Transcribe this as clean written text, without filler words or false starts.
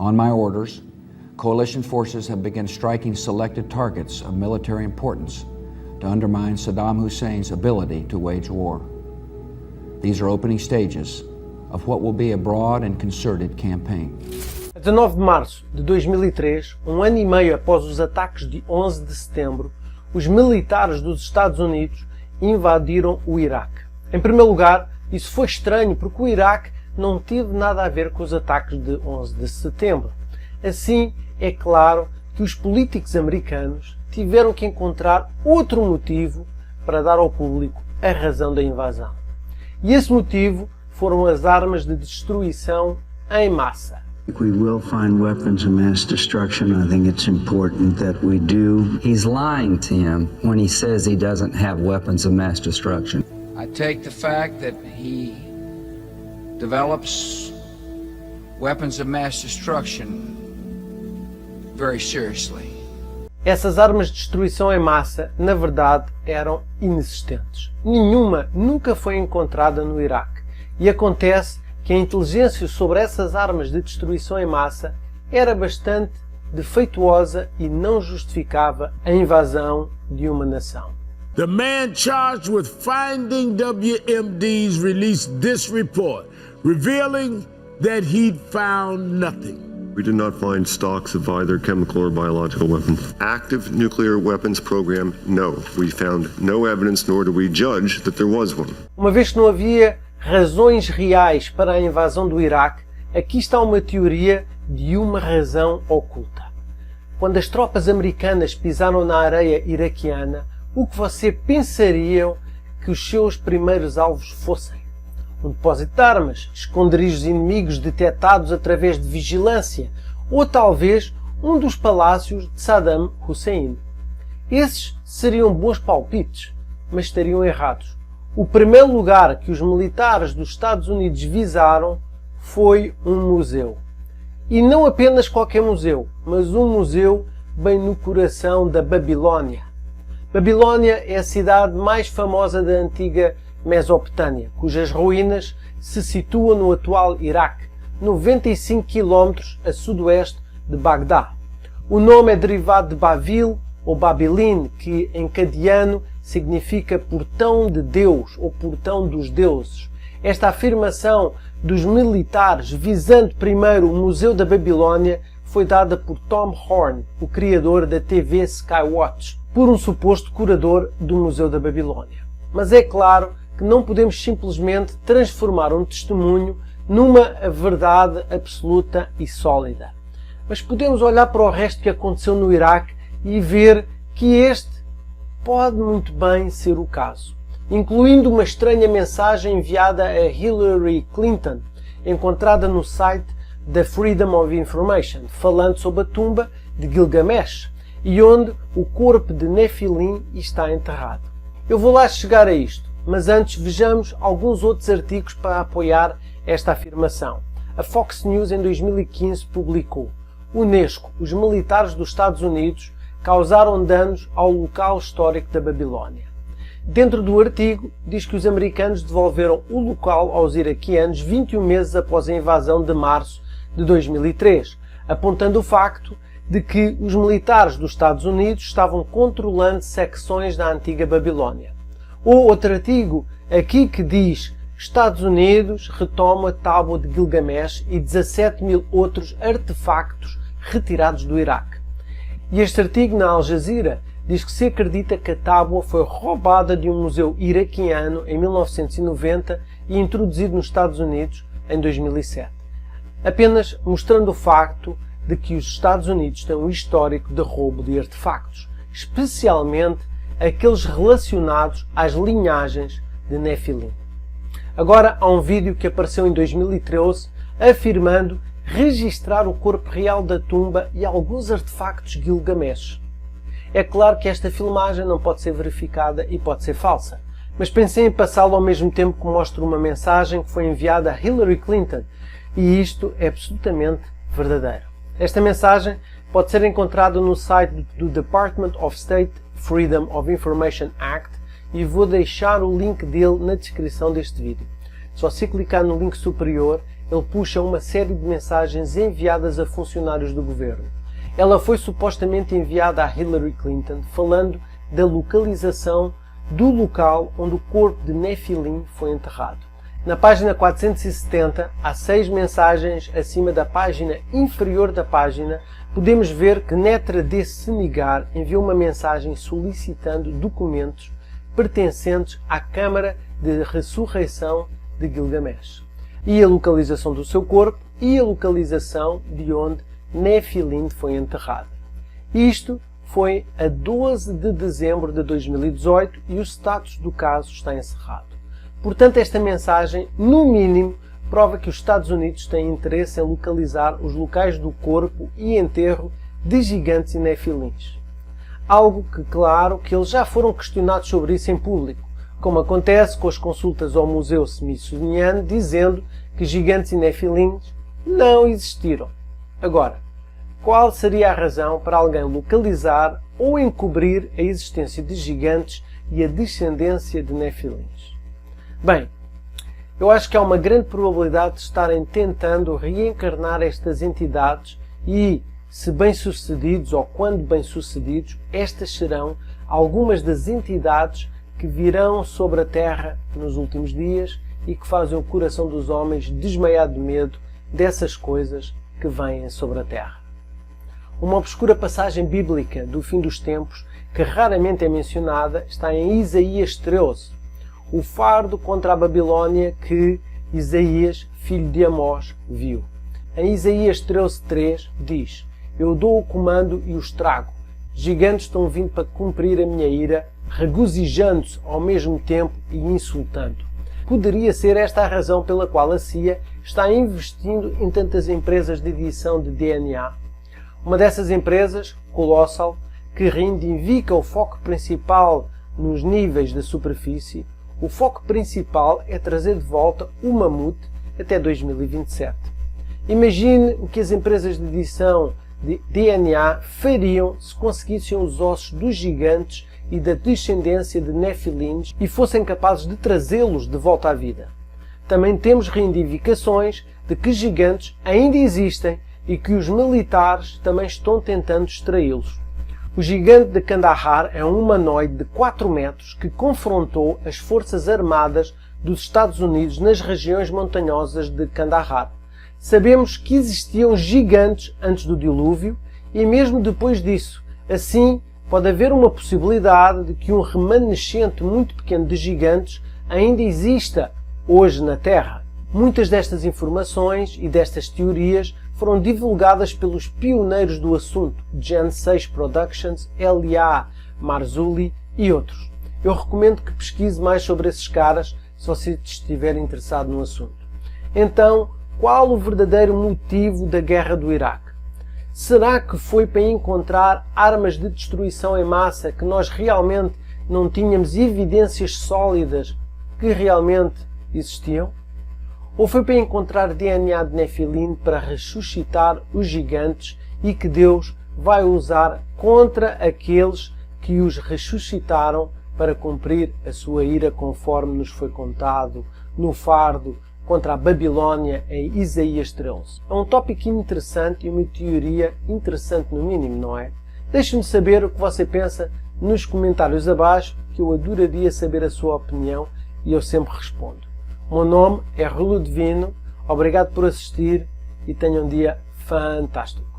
On my orders, coalition forces have begun striking selected targets of military importance to undermine Saddam Hussein's ability to wage war. These are opening stages of what will be a broad and concerted campaign. 19 de março de 2003, um ano e meio após os ataques de 11 de setembro, os militares dos Estados Unidos invadiram o Iraque. Em primeiro lugar, isso foi estranho porque o Iraque não teve nada a ver com os ataques de 11 de setembro. Assim, é claro que os políticos americanos tiveram que encontrar outro motivo para dar ao público a razão da invasão. E esse motivo foram as armas de destruição em massa. We will find weapons of mass destruction. I think it's important that we do. He's lying, Tim, when he says he doesn't have weapons of mass destruction. I take the fact that he develops weapons of mass destruction very seriously. Essas armas de destruição em massa, na verdade, eram inexistentes. Nenhuma nunca foi encontrada no Iraque. E acontece que a inteligência sobre essas armas de destruição em massa era bastante defeituosa e não justificava a invasão de uma nação. The man charged with finding WMDs released this report, revealing that he'd found nothing. We did not find stocks of either chemical or biological weapons. Active nuclear weapons program, no. We found no evidence, nor do we judge that there was one. Uma vez que não havia razões reais para a invasão do Iraque, aqui está uma teoria de uma razão oculta. Quando as tropas americanas pisaram na areia iraquiana, o que você pensaria que os seus primeiros alvos fossem? Um depósito de armas, esconderijos inimigos detectados através de vigilância, ou talvez um dos palácios de Saddam Hussein. Esses seriam bons palpites, mas estariam errados. O primeiro lugar que os militares dos Estados Unidos visaram foi um museu. E não apenas qualquer museu, mas um museu bem no coração da Babilónia. Babilónia é a cidade mais famosa da antiga Mesopotâmia, cujas ruínas se situam no atual Iraque, 95 km a sudoeste de Bagdá. O nome é derivado de Bavil ou Babilin, que em cadiano significa portão de Deus ou portão dos deuses. Esta afirmação dos militares visando primeiro o Museu da Babilónia foi dada por Tom Horn, o criador da TV Skywatch, por um suposto curador do Museu da Babilónia. Mas é claro que não podemos simplesmente transformar um testemunho numa verdade absoluta e sólida. Mas podemos olhar para o resto que aconteceu no Iraque e ver que este pode muito bem ser o caso, incluindo uma estranha mensagem enviada a Hillary Clinton, encontrada no site da Freedom of Information, falando sobre a tumba de Gilgamesh e onde o corpo de Nefilim está enterrado. Eu vou lá chegar a isto, mas antes vejamos alguns outros artigos para apoiar esta afirmação. A Fox News em 2015 publicou: Unesco, os militares dos Estados Unidos causaram danos ao local histórico da Babilónia. Dentro do artigo, diz que os americanos devolveram o local aos iraquianos 21 meses após a invasão de março de 2003, apontando o facto de que os militares dos Estados Unidos estavam controlando secções da antiga Babilónia. Ou outro artigo, aqui que diz: Estados Unidos retoma a tábua de Gilgamesh e 17 mil outros artefactos retirados do Iraque. E este artigo na Al Jazeera diz que se acredita que a tábua foi roubada de um museu iraquiano em 1990 e introduzido nos Estados Unidos em 2007. Apenas mostrando o facto de que os Estados Unidos têm um histórico de roubo de artefactos, especialmente aqueles relacionados às linhagens de Nefilim. Agora há um vídeo que apareceu em 2013 afirmando registrar o corpo real da tumba e alguns artefactos Gilgamesh. É claro que esta filmagem não pode ser verificada e pode ser falsa, mas pensei em passá-lo ao mesmo tempo que mostro uma mensagem que foi enviada a Hillary Clinton, e isto é absolutamente verdadeiro. Esta mensagem pode ser encontrada no site do Department of State Freedom of Information Act e vou deixar o link dele na descrição deste vídeo. Se você clicar no link superior, ele puxa uma série de mensagens enviadas a funcionários do governo. Ela foi supostamente enviada a Hillary Clinton, falando da localização do local onde o corpo de Nephilim foi enterrado. Na página 470, há 6 mensagens acima da página inferior da página. Podemos ver que Netra de Senigar enviou uma mensagem solicitando documentos pertencentes à Câmara de Ressurreição de Gilgamesh, e a localização do seu corpo e a localização de onde Nephilim foi enterrado. Isto foi a 12 de dezembro de 2018 e o status do caso está encerrado. Portanto, esta mensagem, no mínimo, prova que os Estados Unidos têm interesse em localizar os locais do corpo e enterro de gigantes e nefilins. Algo que, claro, que eles já foram questionados sobre isso em público, como acontece com as consultas ao Museu Smithsoniano, dizendo que gigantes e nefilins não existiram. Agora, qual seria a razão para alguém localizar ou encobrir a existência de gigantes e a descendência de nefilins? Bem, eu acho que há uma grande probabilidade de estarem tentando reencarnar estas entidades e, se bem-sucedidos ou quando bem-sucedidos, estas serão algumas das entidades que virão sobre a Terra nos últimos dias e que fazem o coração dos homens desmaiar de medo dessas coisas que vêm sobre a Terra. Uma obscura passagem bíblica do fim dos tempos, que raramente é mencionada, está em Isaías 13, o fardo contra a Babilônia que Isaías, filho de Amós, viu. Em Isaías 13:3 diz: Eu dou o comando e os trago. Gigantes estão vindo para cumprir a minha ira, regozijando-se ao mesmo tempo e insultando. Poderia ser esta a razão pela qual a CIA está investindo em tantas empresas de edição de DNA. Uma dessas empresas, Colossal, que reivindica o foco principal nos níveis da superfície. O foco principal é trazer de volta o mamute até 2027. Imagine o que as empresas de edição de DNA fariam se conseguissem os ossos dos gigantes e da descendência de nefilins e fossem capazes de trazê-los de volta à vida. Também temos reivindicações de que gigantes ainda existem e que os militares também estão tentando extraí-los. O gigante de Kandahar é um humanoide de 4 metros que confrontou as forças armadas dos Estados Unidos nas regiões montanhosas de Kandahar. Sabemos que existiam gigantes antes do dilúvio e mesmo depois disso. Assim, pode haver uma possibilidade de que um remanescente muito pequeno de gigantes ainda exista hoje na Terra. Muitas destas informações e destas teorias foram divulgadas pelos pioneiros do assunto, Gen 6 Productions, L.A. Marzulli e outros. Eu recomendo que pesquise mais sobre esses caras se você estiver interessado no assunto. Então, qual o verdadeiro motivo da guerra do Iraque? Será que foi para encontrar armas de destruição em massa que nós realmente não tínhamos evidências sólidas que realmente existiam? Ou foi para encontrar DNA de Nefilim para ressuscitar os gigantes e que Deus vai usar contra aqueles que os ressuscitaram para cumprir a sua ira, conforme nos foi contado no fardo contra a Babilônia em Isaías 13. É um tópico interessante e uma teoria interessante no mínimo, não é? Deixe-me saber o que você pensa nos comentários abaixo, que eu adoraria saber a sua opinião e eu sempre respondo. O meu nome é Rui Ludovino, obrigado por assistir e tenha um dia fantástico.